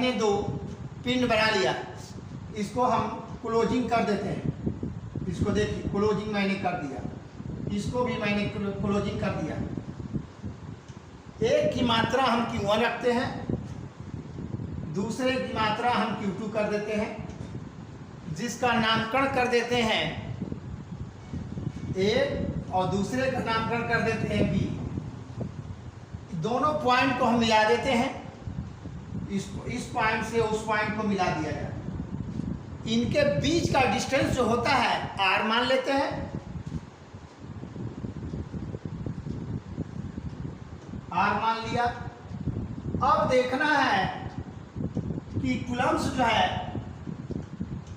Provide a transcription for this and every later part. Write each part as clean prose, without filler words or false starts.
मैंने दो पिन बना लिया, इसको हम क्लोजिंग कर देते हैं। इसको देखिए क्लोजिंग मैंने कर दिया, इसको भी मैंने क्लोजिंग कर दिया। एक की मात्रा हम Q1 रखते हैं, दूसरे की मात्रा हम Q2 कर देते हैं, जिसका नामकरण कर देते हैं A और दूसरे का नामकरण कर देते हैं B। दोनों पॉइंट को हम मिला देते हैं, इस पॉइंट से उस पॉइंट को मिला दिया जाए। इनके बीच का डिस्टेंस जो होता है R मान लेते हैं, R मान लिया। अब देखना है कि कूलम्ब्स जो है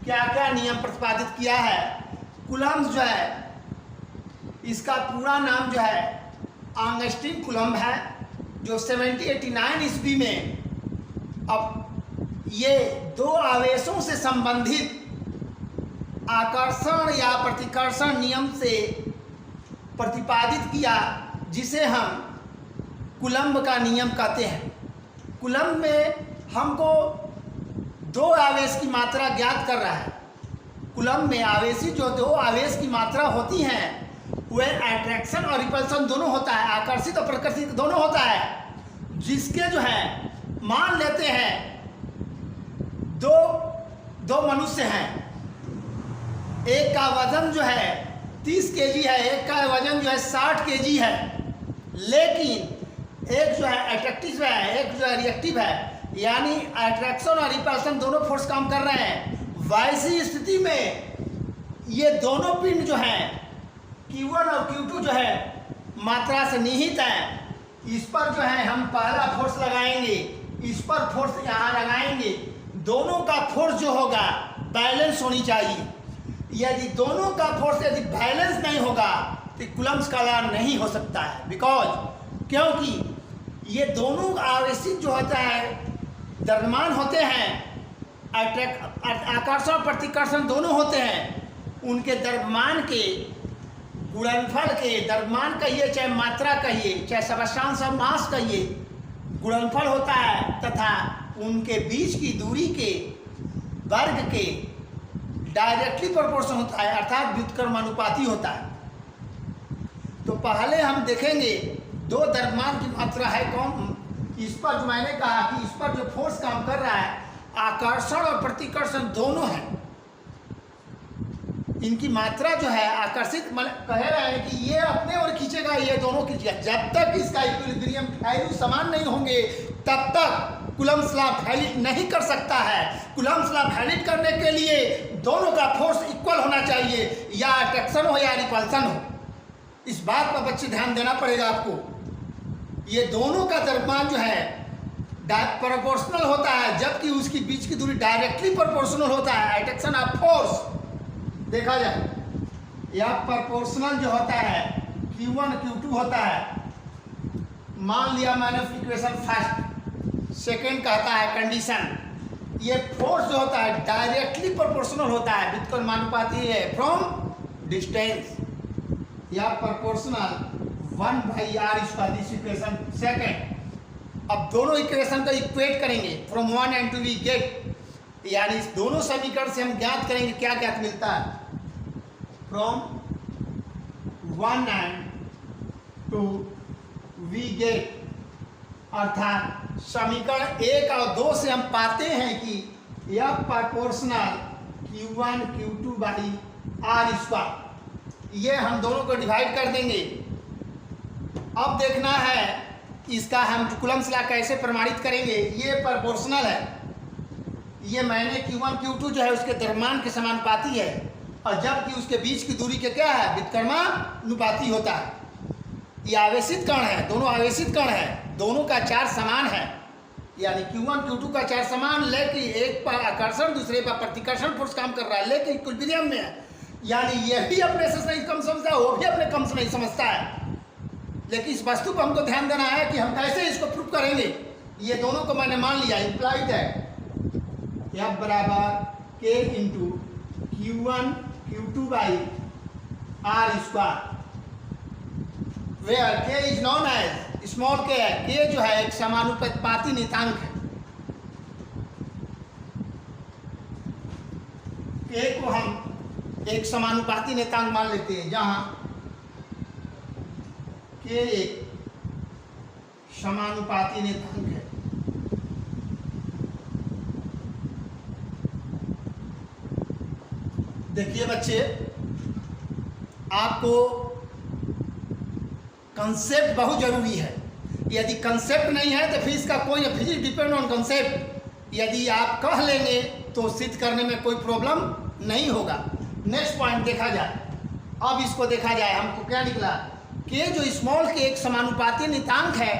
क्या क्या नियम प्रतिपादित किया है। कूलम्ब्स जो है इसका पूरा नाम जो है ऑगस्टीन कूलम्ब है, जो 1789 ईस्वी में, अब ये दो आवेशों से संबंधित आकर्षण या प्रतिकर्षण नियम से प्रतिपादित किया, जिसे हम कूलम्ब का नियम कहते हैं। कूलम्ब में हमको दो आवेश की मात्रा ज्ञात कर रहा है। कूलम्ब में आवेशी जो दो आवेश की मात्रा होती हैं वह अट्रैक्शन और रिपल्सन दोनों होता है, आकर्षित और प्रकर्षित दोनों होता है। जिसके जो है मान लेते हैं दो मनुष्य हैं, एक का वजन जो है 30 केजी है, एक का वजन जो है 60 केजी है, लेकिन एक जो है अट्रैक्टिव है, एक जो है रिएक्टिव है, यानी अट्रैक्शन और रिपल्सन दोनों फोर्स काम कर रहे हैं। वैसी स्थिति में ये दोनों पिंड जो हैं Q1 और Q2 जो है मात्रा से निहित है। इस पर जो है हम पहला फोर्स लगाएंगे, इस पर फोर्स यहाँ लगाएंगे। दोनों का फोर्स जो होगा बैलेंस होनी चाहिए। यदि दोनों का फोर्स यदि बैलेंस नहीं होगा तो कूलम्ब्स का लॉ नहीं हो सकता है। क्योंकि ये दोनों आवेशित जो होता है द्रव्यमान होते हैं, आकर्षण प्रतिकर्षण दोनों होते हैं। उनके द्रव्यमान के गुणनफल के, द्रव्यमान कहिए चाहे मात्रा कहिए चाहे सबस्टांस और मास कहिए, गुणनफल होता है तथा उनके बीच की दूरी के वर्ग के डायरेक्टली प्रोपोर्शन होता है, अर्थात व्युत्क्रमानुपाती होता है। तो पहले हम देखेंगे दो द्रव्यमान की मात्रा है कौन। इस पर जो मैंने कहा कि इस पर जो फोर्स काम कर रहा है आकर्षण और प्रतिकर्षण दोनों हैं। इनकी मात्रा जो है आकर्षित कह रहे हैं कि ये अपने ओर खींचेगा, ये दोनों खींचेगा। जब तक इसका इक्विलिब्रियम वैल्यू समान नहीं होंगे तब तक कूलम्ब्स लॉ वैलिड नहीं कर सकता है। कूलम्ब्स लॉ वैलिड करने के लिए दोनों का फोर्स इक्वल होना चाहिए, या अट्रैक्शन हो या रिपल्सन हो। इस बात पर बच्चे ध्यान देना पड़ेगा आपको। ये दोनों का द्रव्यमान जो है प्रोपोर्शनल होता है, जबकि उसकी बीच की दूरी डायरेक्टली प्रोपोर्शनल होता है। अट्रैक्शन ऑफ फोर्स देखा जाए, यह प्रोपोर्शनल जो होता है Q1 Q2 होता है। मान लिया मैंने इक्वेशन फर्स्ट, सेकेंड कहता है कंडीशन। ये फोर्स जो होता है डायरेक्टली प्रोपोर्शनल होता है, व्युत्क्रमानुपाती है फ्रॉम डिस्टेंस। या proportional 1/r², this equation second. अब दोनों इक्वेशन को इक्वेट करेंगे फ्रॉम 1 एंड 2 वी गेट, यानी इस दोनों समीकरण से हम ज्ञात करेंगे क्या ज्ञात मिलता है। फ्रॉम 1 एंड 2 वी गेट, अर्थात समीकरण 1 और 2 से हम पाते हैं कि यह प्रोपोर्शनल Q1 Q2/r², ये हम दोनों को डिवाइड कर देंगे। अब देखना है इसका हम कूलम्ब्स लॉ कैसे प्रमाणित करेंगे। ये प्रोपोर्शनल है, ये मैंने Q1 Q2 जो है उसके द्रव्यमान के समानुपाती है, और जबकि उसके बीच की दूरी के क्या है व्युत्क्रमानुपाती होता है। ये आवेशित कण है, दोनों आवेशित कण है, दोनों का चार्ज समान है, यानी Q1 Q2 का चार्ज समान, लेकिन एक पर आकर्षण दूसरे पर प्रतिकर्षण फोर्स काम कर रहा है, लेकिन इक्विलिब्रियम में है। यानी ये भी अपने से नहीं कम समझता है, वो भी अपने कम से नहीं समझता है। लेकिन इस वस्तु पर हमको ध्यान देना है कि हम कैसे इसको प्रूव करेंगे। ये दोनों को मैंने मान लिया, इंप्लाइड है F बराबर K into Q1 Q2/r², where K is known as small k है। K जो है एक समानुपाती नियतांक है, के को हम एक समानुपाती नियतांक मान लेते हैं, जहां के एक समानुपाती नियतांक है। देखिए बच्चे, आपको कंसेप्ट बहुत जरूरी है। यदि कंसेप्ट नहीं है तो फिर इसका कोई, फिजिक्स डिपेंड ऑन कंसेप्ट। यदि आप कह लेंगे तो सिद्ध करने में कोई प्रॉब्लम नहीं होगा। नेक्स्ट पॉइंट देखा जाए। अब इसको देखा जाए, हमको क्या निकला कि जो स्मॉल के एक समानुपाती नियतांक है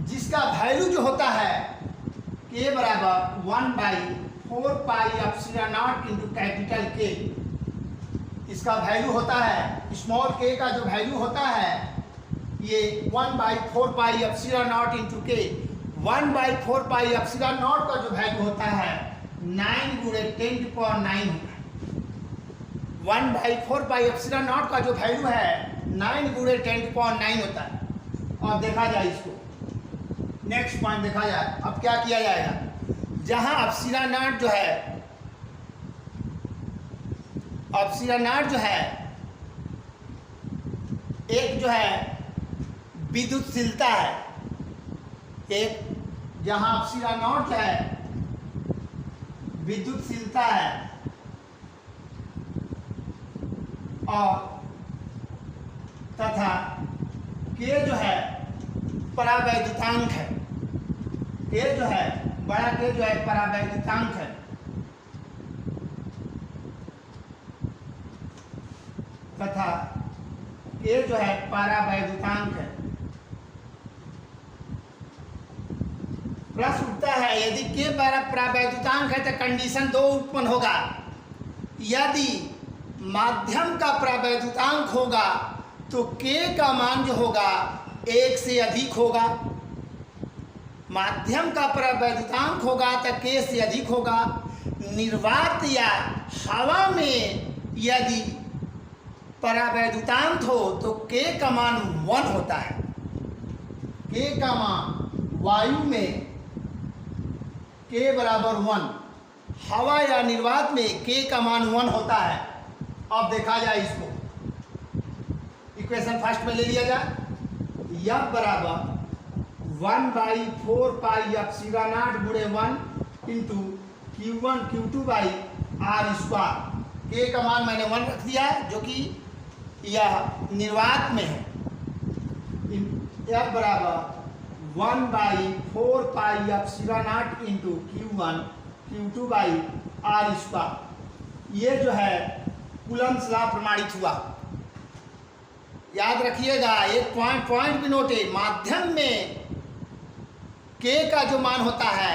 जिसका वैल्यू जो होता है के बराबर 1/4 pi epsilon not into capital के, इसका वैल्यू होता है, स्मॉल के का जो वैल्यू होता है ये 1/4 पाई एप्सिलॉन नॉट इंटू के। 1/4 पाई एप्सिलॉन नॉट का जो वैल्यू होता है 9 × 10⁹ 1/4 पाई एप्सिलॉन नॉट का जो वैल्यू है 9 × 10⁹ होता है। और देखा जाए इसको, नेक्स्ट पॉइंट देखा जाए। अब क्या किया जाएगा, जहां एप्सिलॉन नॉट जो है, एप्सिलॉन नॉट जो है एक जो है विद्युतशीलता है, एक जहां एप्सिलॉन नॉट है विद्युतशीलता है और तथा के जो है परावैद्युतांक है, के जो है बड़ा के जो है परावैद्युतांक है, तथा के जो है परावैद्युतांक है। प्रश्न उठता है, यदि के परावैद्युतांक है तो कंडीशन 2 उत्पन्न होगा। यदि माध्यम का परावैद्युतांक होगा तो के का मान जो होगा 1 से अधिक होगा। माध्यम का परावैद्युतांक होगा तो के से अधिक होगा। निर्वात या हवा में यदि परावैद्युतांक हो तो के का मान 1 होता है। के का मान वायु में के बराबर 1, हवा या निर्वात में के का मान 1 होता है। अब देखा जाए इसको, इक्वेशन फर्स्ट में ले लिया जाए। F बराबर 1/4 पाई एप्सिलॉन नॉट गुणे 1 into Q1 Q2 by R square. के का मान मैंने 1 रख दिया है जो कि यह निर्वात में है। F बराबर 1/4 pi epsilon not into Q1 Q2 by R square. ये जो है कूलम्ब्स लॉ प्रमाणित हुआ। याद रखिएगा, एक पॉइंट भी नोट है, माध्यम में के का जो मान होता है,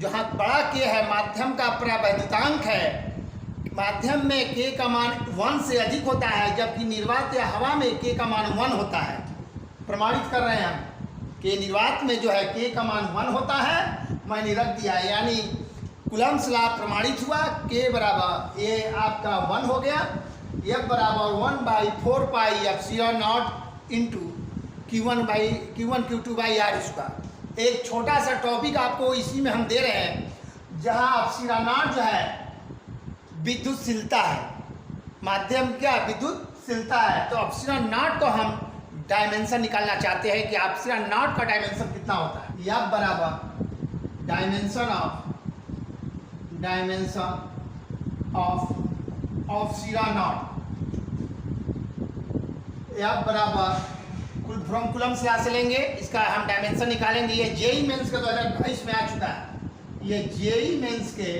जहाँ बड़ा के है माध्यम का परावैद्युतांक है, माध्यम में के का मान 1 से अधिक होता है, जबकि निर्वात या हवा में के का मान 1 होता है। प्रमाणित कर रहे हैं हम कि निर्वात में जो है के का मान 1 होता है, मैंने रख दिया, यानी कूलम्ब्स लॉ प्रमाणित हुआ। के बराबर ये आपका 1 हो गया। F बराबर 1/4 pi epsilon not into Q1 Q2 by R square. एक छोटा सा टॉपिक आपको इसी में हम दे रहे हैं, जहाँ एप्सिलॉन नॉट जो है विद्युतशीलता है, माध्यम क्या विद्युतशीलता है, तो एप्सिलॉन नॉट को हम डायमेंशन निकालना चाहते हैं कि एप्सिलॉन नॉट का डायमेंशन कितना होता है। F बराबर dimension of epsilon not. F बराबर फ्रॉम कूलम्ब्स लॉ से लेंगे, इसका हम डायमेंशन निकालेंगे। ये जेई मेंस के 2022 में आ चुका है। ये जेई मेंस के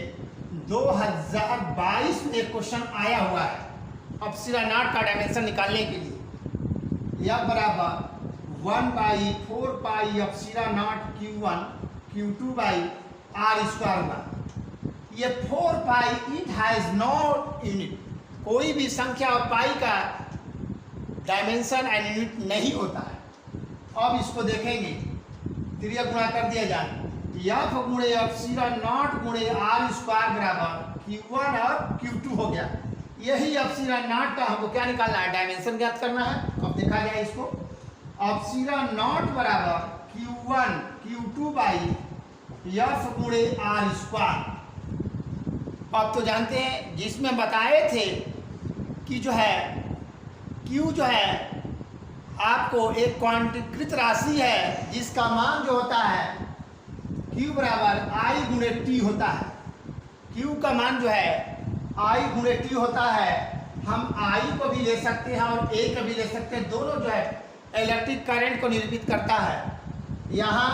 2022 में क्वेश्चन आया हुआ है एप्सिलॉन नॉट का डायमेंशन निकालने के लिए। F बराबर 1/4 pi epsilon not Q1 Q2 by R square हुआ। ये 4 पाई इट हैज नो यूनिट, कोई भी संख्या और पाई का डायमेंशन एंड यूनिट नहीं होता है। अब इसको देखेंगे, त्रिया गुणा कर दिया जाए। F गुणे एप्सिलॉन नॉट गुणे R स्क्वायर बराबर Q1 और Q2 हो गया। यही एप्सिलॉन नॉट का हमको क्या निकालना है, डायमेंशन ज्ञात करना है। अब देखा जाए इसको, एप्सिलॉन नॉट बराबर Q1 Q2 बाई F गुणे R स्क्वायर। आप तो जानते हैं जिसमें बताए थे कि जो है Q जो है आपको एक क्वांटीकृत राशि है जिसका मान जो होता है Q बराबर I गुणे T होता है। Q का मान जो है I गुणे T होता है। हम I को भी ले सकते हैं और A को भी ले सकते हैं, दोनों जो है इलेक्ट्रिक करंट को निरूपित करता है। यहाँ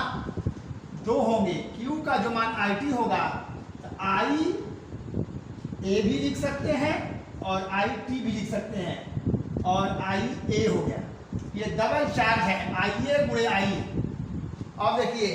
दो होंगे, Q का जो मान IT होगा तो I A भी लिख सकते हैं और IT भी लिख सकते हैं और IA हो गया। ये डबल चार्ज है IA गुणे IA। अब देखिए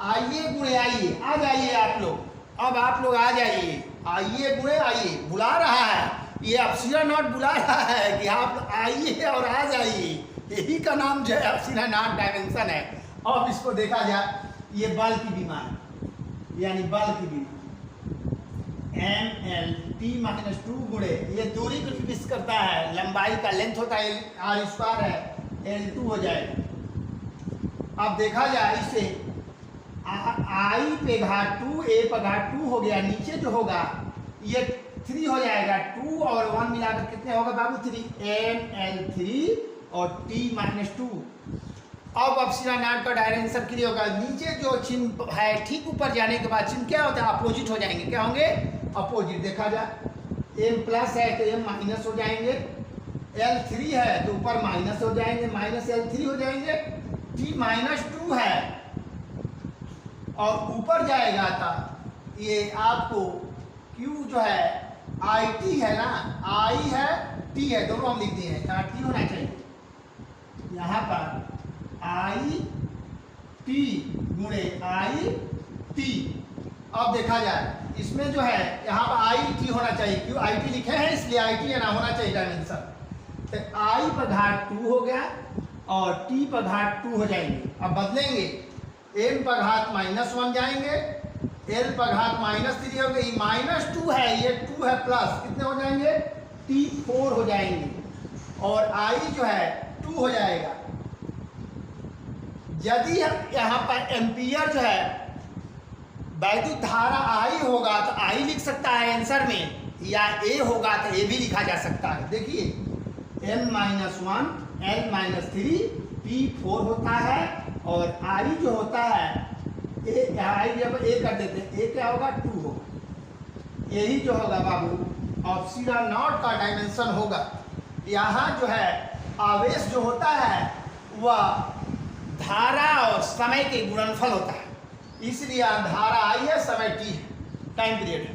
IA गुणे IA, आ जाइए आप लोग, अब आप लोग आ जाइए। IA गुणे IA बुला रहा है, ये एप्सिलॉन नॉट बुला रहा है कि आप आइए और आ जाइए। यही का नाम जो है एप्सिलॉन नॉट डायमेंशन है। अब इसको देखा जाए, ये बल की बीमारी यानी बल की बीमारी mLT-2 गुणे ये दूरी को निरूपित करता है, लंबाई का लेंथ होता है r स्क्वायर है, L2 हो जाएगा। अब देखा जाए इसे I पे घात 2 A पे घात 2 हो गया, नीचे जो होगा ये 3 हो जाएगा, 2 और 1 मिलाकर कितने होगा बाबू 3, mL3 और T-2। अब एप्सिलॉन नॉट का डायरेक्शन क्लियर होगा। नीचे जो चिन्ह है ठीक ऊपर जाने के बाद चिन्ह क्या होता है, अपोजिट हो जाएंगे। क्या होंगे, अपोजिट। देखा जाए m प्लस है तो m माइनस हो जाएंगे, L3 है तो ऊपर माइनस हो जाएंगे, माइनस L3 हो जाएंगे। T-2 है और ऊपर जाएगा था ये आपको Q जो है IT है ना, I है T है, दोनों हम लिख दिए हैं, T होना चाहिए यहाँ पर IT गुणे IT। अब देखा जाए इसमें जो है यहाँ पर IT होना चाहिए, क्यों IT लिखे हैं इसलिए IT है ना, होना चाहिए डायमेंशन। तो I पर घात 2 हो गया और T पर घात 2 हो जाएंगे। अब बदलेंगे, m पर घात -1 जाएंगे, L पर घात -3 हो गई, -2 है ये 2 है प्लस, कितने हो जाएंगे T4 हो जाएंगे और I जो है 2 हो जाएगा। यदि हम यहाँ पर एम्पियर जो है वैद्युत धारा I होगा तो I लिख सकता है आंसर में, या A होगा तो A भी लिखा जा सकता है। देखिए m-1 L-3 P4 होता है और I जो होता है I जब A कर देते हैं A क्या होगा 2 होगा। यही जो होगा बाबू एप्सिलॉन नॉट का डायमेंशन होगा। यहाँ जो है आवेश जो होता है वह धारा और समय के गुणनफल होता है, इसलिए धारा I है, समय T है, टाइम पीरियड है।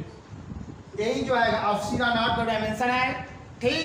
यही जो है एप्सिलॉन नॉट का डायमेंशन है। ठीक।